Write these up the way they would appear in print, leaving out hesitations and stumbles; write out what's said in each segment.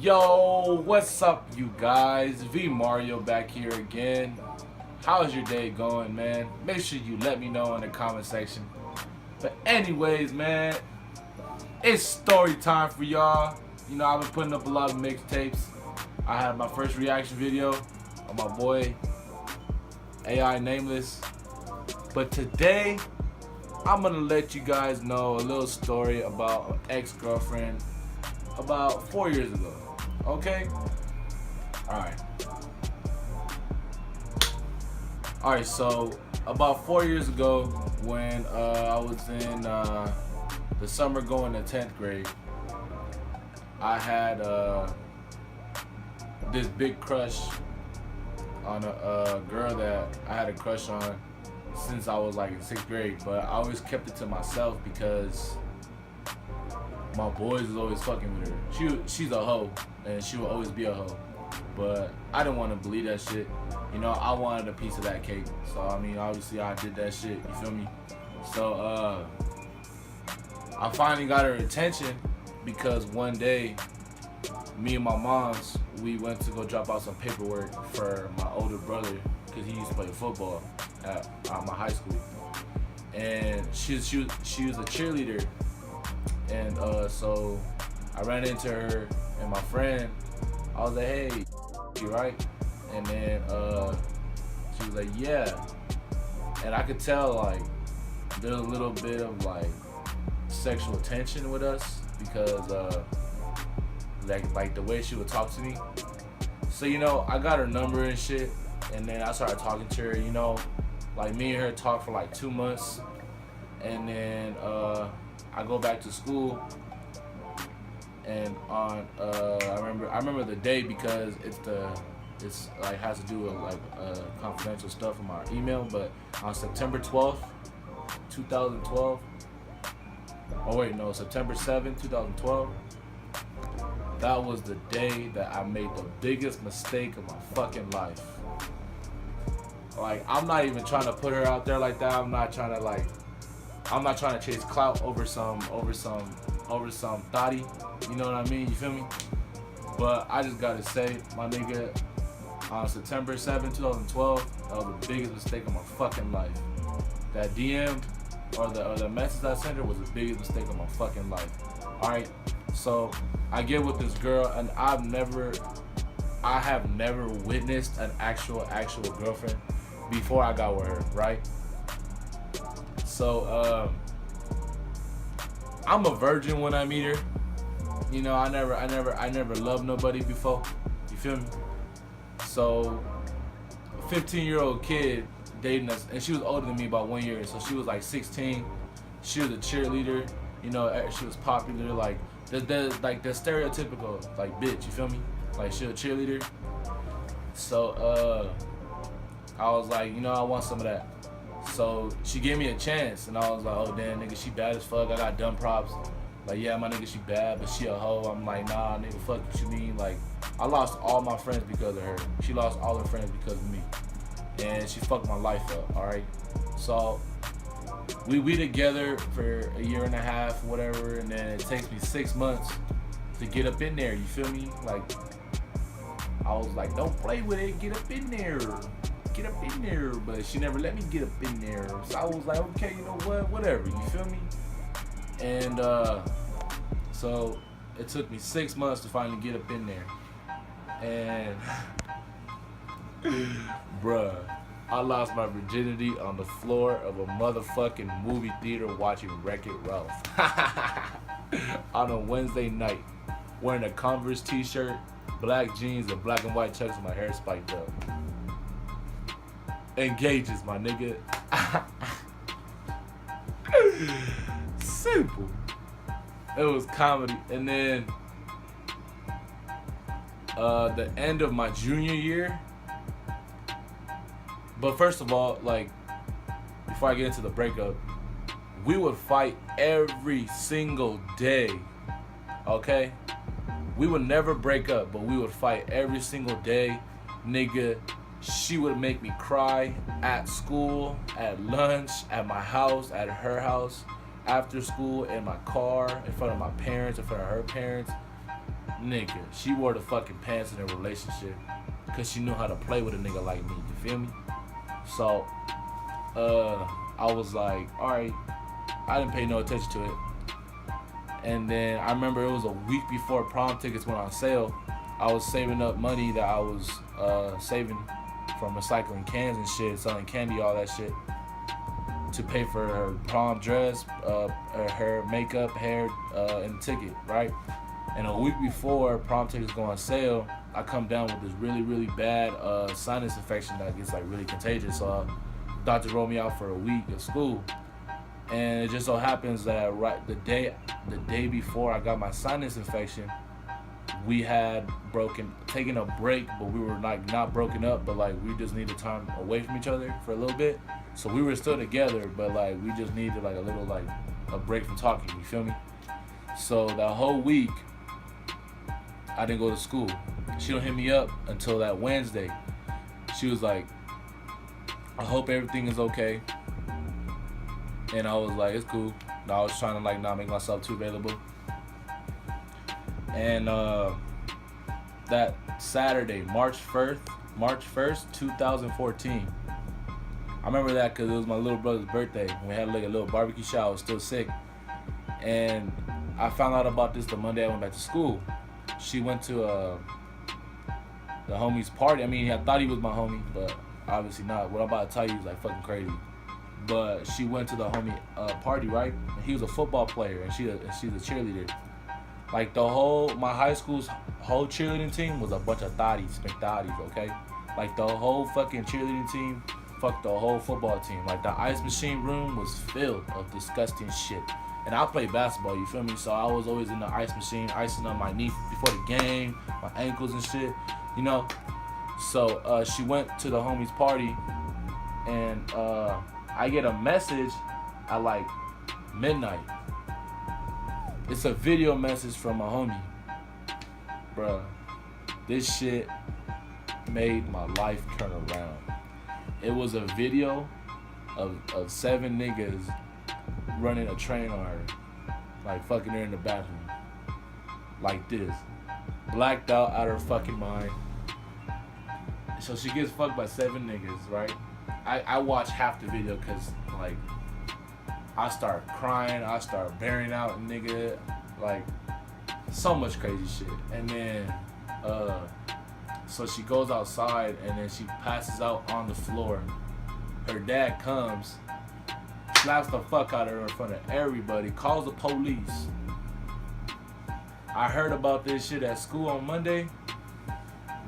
Yo, what's up, you guys? V Mario back here again. How's your day going, man? Make sure you let me know in the comment section. But anyways, man, it's story time for y'all. You know, I've been putting up a lot of mixtapes. I had my first reaction video on my boy AI Nameless. But today, I'm gonna let you guys know a little story about an ex-girlfriend about 4 years ago. Okay? Alright, so about 4 years ago when I was in the summer going to 10th grade, I had this big crush on a girl that I had a crush on since I was like in 6th grade, but I always kept it to myself because my boys was always fucking with her. She's a hoe, and she will always be a hoe. But I didn't want to believe that shit. You know, I wanted a piece of that cake. So I mean, obviously I did that shit. You feel me? So I finally got her attention because one day, me and my moms, we went to go drop out some paperwork for my older brother because he used to play football at my high school, and she was a cheerleader. And so I ran into her and my friend. I was like, hey, you right? And then she was like, yeah. And I could tell like there's a little bit of like sexual tension with us because like the way she would talk to me. So you know, I got her number and shit, and then I started talking to her. You know, like me and her talked for like 2 months, and then I go back to school, and on I remember the day because it's like has to do with like confidential stuff in my email. But on September 12th, 2012. Oh wait, no, September 7th, 2012. That was the day that I made the biggest mistake of my fucking life. Like, I'm not even trying to put her out there like that. I'm not trying to chase clout over some thotty. You know what I mean? You feel me? But I just gotta say, my nigga, on September 7, 2012, that was the biggest mistake of my fucking life. That DM or the message I sent her was the biggest mistake of my fucking life. Alright? So I get with this girl, and I have never witnessed an actual girlfriend before I got with her, right? So I'm a virgin when I meet her. You know, I never loved nobody before. You feel me? So a 15-year-old kid dating us, and she was older than me about 1 year, so she was like 16. She was a cheerleader. You know, she was popular, like the stereotypical like bitch. You feel me? Like, she was a cheerleader. So I was like, you know, I want some of that. So she gave me a chance, and I was like, oh damn, nigga, she bad as fuck. I got dumb props. Like, yeah, my nigga, she bad, but she a hoe. I'm like, nah, nigga, fuck what you mean. Like, I lost all my friends because of her. She lost all her friends because of me, and she fucked my life up. All right, so we together for a year and a half, whatever, and then it takes me 6 months to get up in there. You feel me? Like, I was like, don't play with it, get up in there. Get up in there, but she never let me get up in there. So I was like, okay, you know what, whatever, you feel me? And so it took me 6 months to finally get up in there. And bruh, I lost my virginity on the floor of a motherfucking movie theater watching Wreck-It Ralph on a Wednesday night, wearing a Converse t-shirt, black jeans, and black and white chucks, with my hair spiked up. Engages, my nigga. Simple. It was comedy. And then the end of my junior year. But first of all, like, before I get into the breakup, we would fight every single day. Okay? We would never break up, but we would fight every single day. Nigga, she would make me cry at school, at lunch, at my house, at her house, after school, in my car, in front of my parents, in front of her parents. Nigga, she wore the fucking pants in a relationship because she knew how to play with a nigga like me. You feel me? So, I was like, all right. I didn't pay no attention to it. And then I remember it was a week before prom tickets went on sale. I was saving up money that I was saving from recycling cans and shit, selling candy, all that shit, to pay for her prom dress, her makeup, hair, and the ticket, right? And a week before prom tickets go on sale, I come down with this really, really bad sinus infection that gets like really contagious. So doctor wrote me out for a week of school. And it just so happens that the day before I got my sinus infection, we had taken a break, but we were like not broken up, but like we just needed time away from each other for a little bit. So we were still together, but like we just needed like a little like a break from talking. You feel me? So that whole week, I didn't go to school. She don't hit me up until that Wednesday. She was like, "I hope everything is okay." And I was like, it's cool. I was trying to like not make myself too available. And that Saturday, March 1st, 2014. I remember that because it was my little brother's birthday. We had like a little barbecue shower. I was still sick. And I found out about this the Monday I went back to school. She went to the homie's party. I mean, I thought he was my homie, but obviously not. What I'm about to tell you is like fucking crazy. But she went to the homie party, right? And he was a football player, and she's a cheerleader. Like my high school's whole cheerleading team was a bunch of thotties, okay? Like the whole fucking cheerleading team, fuck the whole football team. Like the ice machine room was filled of disgusting shit. And I played basketball, you feel me? So I was always in the ice machine, icing up my knee before the game, my ankles and shit, you know? So she went to the homie's party, and I get a message at like midnight. It's a video message from my homie. Bruh, this shit made my life turn around. It was a video of 7 niggas running a train on her. Like fucking her in the bathroom. Like this. Blacked out her fucking mind. So she gets fucked by 7 niggas, right? I watch half the video because, like, I start crying, I start bearing out, nigga, like, so much crazy shit. And then, so she goes outside, and then she passes out on the floor. Her dad comes, slaps the fuck out of her in front of everybody, calls the police. I heard about this shit at school on Monday,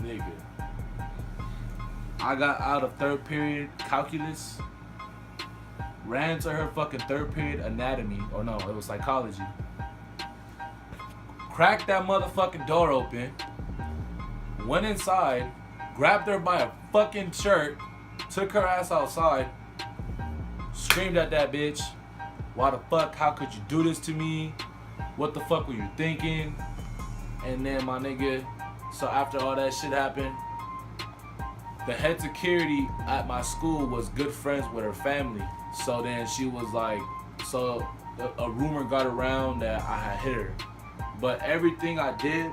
nigga. I got out of 3rd period calculus, ran to her fucking 3rd period anatomy, or no, it was psychology. Cracked that motherfucking door open, went inside, grabbed her by a fucking shirt, took her ass outside, screamed at that bitch, "Why the fuck, how could you do this to me? What the fuck were you thinking?" And then my nigga, so after all that shit happened, the head security at my school was good friends with her family. So then she was like, so a rumor got around that I had hit her. But everything I did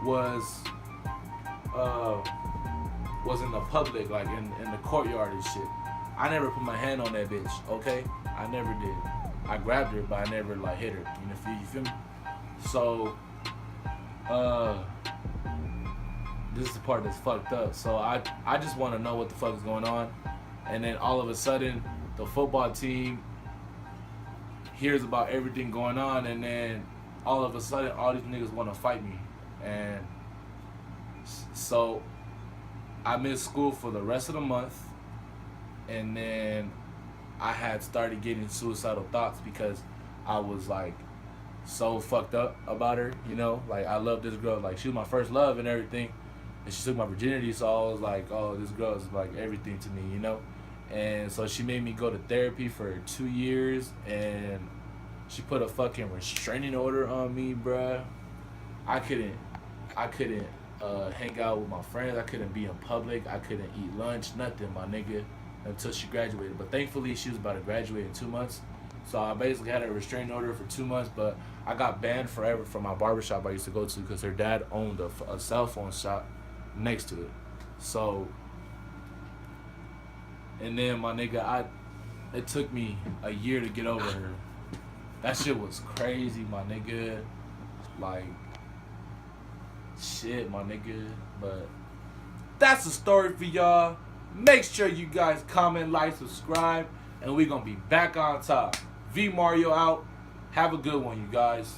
was in the public, like in the courtyard and shit. I never put my hand on that bitch, okay? I never did. I grabbed her, but I never like hit her. You feel me? So, this is the part that's fucked up. So I just want to know what the fuck is going on. And then all of a sudden, the football team hears about everything going on, and then all of a sudden, all these niggas want to fight me. And so I missed school for the rest of the month, and then I had started getting suicidal thoughts because I was like so fucked up about her, you know? Like, I love this girl. Like, she was my first love and everything. And she took my virginity, so I was like, oh, this girl is like everything to me, you know? And so she made me go to therapy for 2 years, and she put a fucking restraining order on me, bruh. I couldn't hang out with my friends. I couldn't be in public. I couldn't eat lunch, nothing, my nigga, until she graduated. But thankfully, she was about to graduate in 2 months. So I basically had a restraining order for 2 months, but I got banned forever from my barbershop I used to go to because her dad owned a cell phone shop next to it. So, and then my nigga, it took me a year to get over her. That shit was crazy, my nigga. Like, shit, my nigga. But that's the story for y'all. Make sure you guys comment, like, subscribe, and we gonna be back on top. V Mario out. Have a good one, you guys.